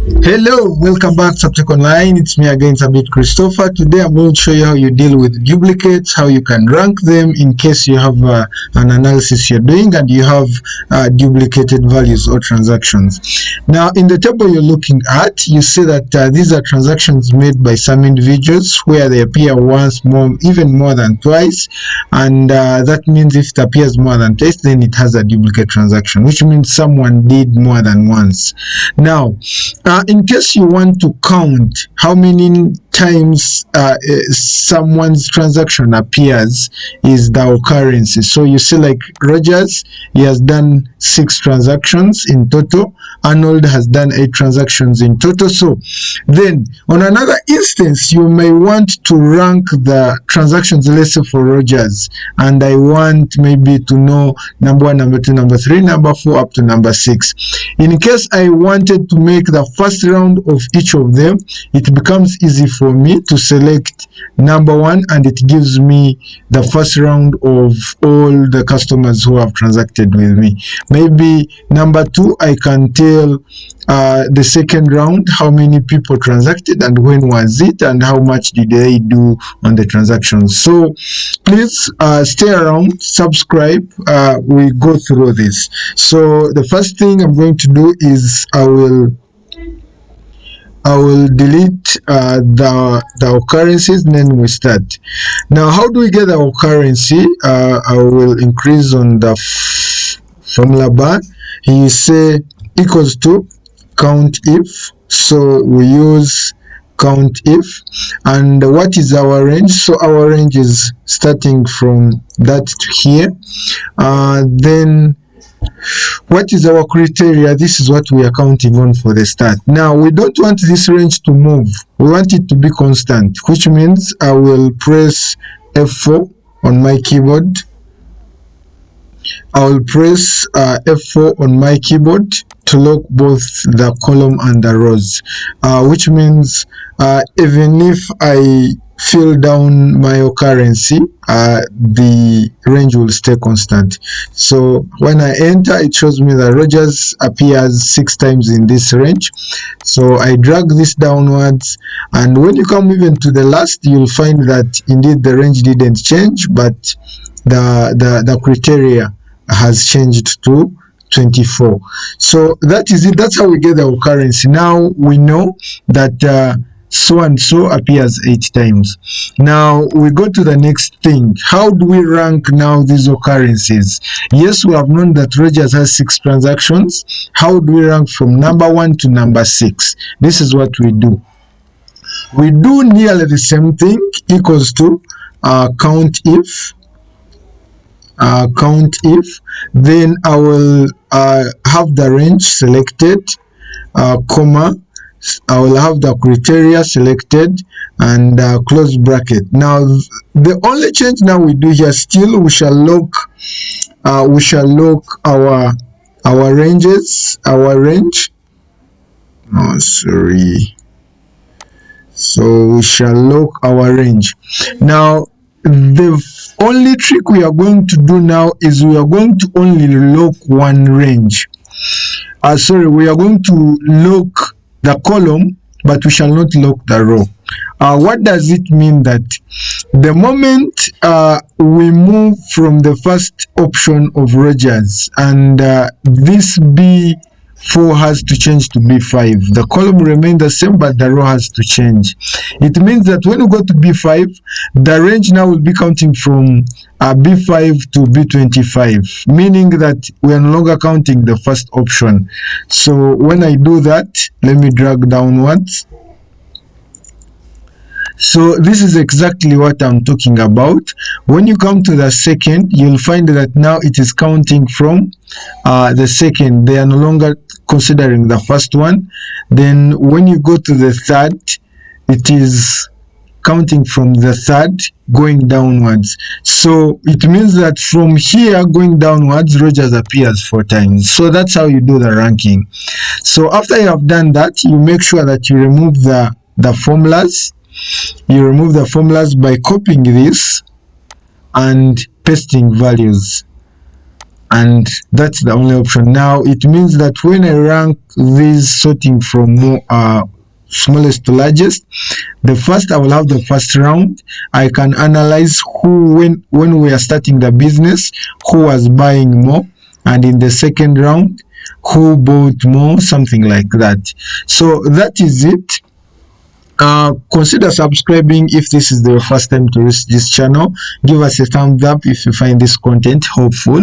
Hello, welcome back to Tech Online. It's me again, Sabit Christopher. Today I'm going to show you how you deal with duplicates, how you can rank them in case you have an analysis you're doing and you have duplicated values or transactions. Now, in the table you're looking at, you see that these are transactions made by some individuals where they appear once, more, even more than twice, and that means if it appears more than twice, then it has a duplicate transaction, which means someone did more than once. Now, in case you want to count how many times someone's transaction appears is the occurrences. So you see, like Rogers, he has done 6 transactions in total. Arnold has done 8 transactions in total. So then on another instance, you may want to rank the transactions, let's say for Rogers, and I want maybe to know number 1, number 2, number 3, number 4 up to number 6. In case I wanted to make the first round of each of them, it becomes easy for me to select number 1 and it gives me the first round of all the customers who have transacted with me. Maybe number 2, I can tell the second round how many people transacted and when was it and how much did they do on the transactions. So please stay around, subscribe, we go through this. So the first thing I'm going to do is I will delete the occurrences, and then we start. Now, how do we get the occurrence? I will increase on the formula bar. You say equals to count if. So we use count if, and what is our range? So our range is starting from that to here. Then what is our criteria? This is what we are counting on for the start. Now, we don't want this range to move. We want it to be constant, which means I will press F4 on my keyboard. I will press F4 on my keyboard to lock both the column and the rows, which means even if I fill down my occurrence, the range will stay constant. So when I enter, it shows me that Rogers appears 6 times in this range. So I drag this downwards, and when you come even to the last, you'll find that indeed the range didn't change, but the criteria has changed to 24. So that is it. That's how we get the occurrence. Now we know that so and so appears 8 times. Now we go to the next thing. How do we rank now these occurrences? Yes, we have known that Rogers has 6 transactions. How do we rank from number 1 to number 6? This is what we do. We do nearly the same thing, equals to count if. Then I will have the range selected, comma, I will have the criteria selected, and close bracket. Now the only change now we do here, still we shall lock our ranges, our range. Oh, sorry. So we shall lock our range. Now the only trick we are going to do now is we are going to only lock one range. We are going to lock the column, but we shall not lock the row. What does it mean? That the moment we move from the first option of Rogers and this B4 has to change to B5, the column remains the same, but the row has to change. It means that when we go to B5, the range now will be counting from B5 to B25, meaning that we are no longer counting the first option. So when I do that, let me drag downwards. So this is exactly what I'm talking about. When you come to the second, you'll find that now it is counting from the second. They are no longer considering the first one. Then when you go to the third, it is counting from the third going downwards. So it means that from here going downwards, Rogers appears 4 times. So that's how you do the ranking. So after you have done that, you make sure that you remove the formulas. You remove the formulas by copying this and pasting values. and that's the only option. Now it means that when I rank these sorting from smallest to largest, the first, I will have the first round. I can analyze who, when we are starting the business, who was buying more, and in the second round, who bought more, something like that. So that is it. Consider subscribing if this is the first time to reach this channel. Give us a thumbs up if you find this content helpful.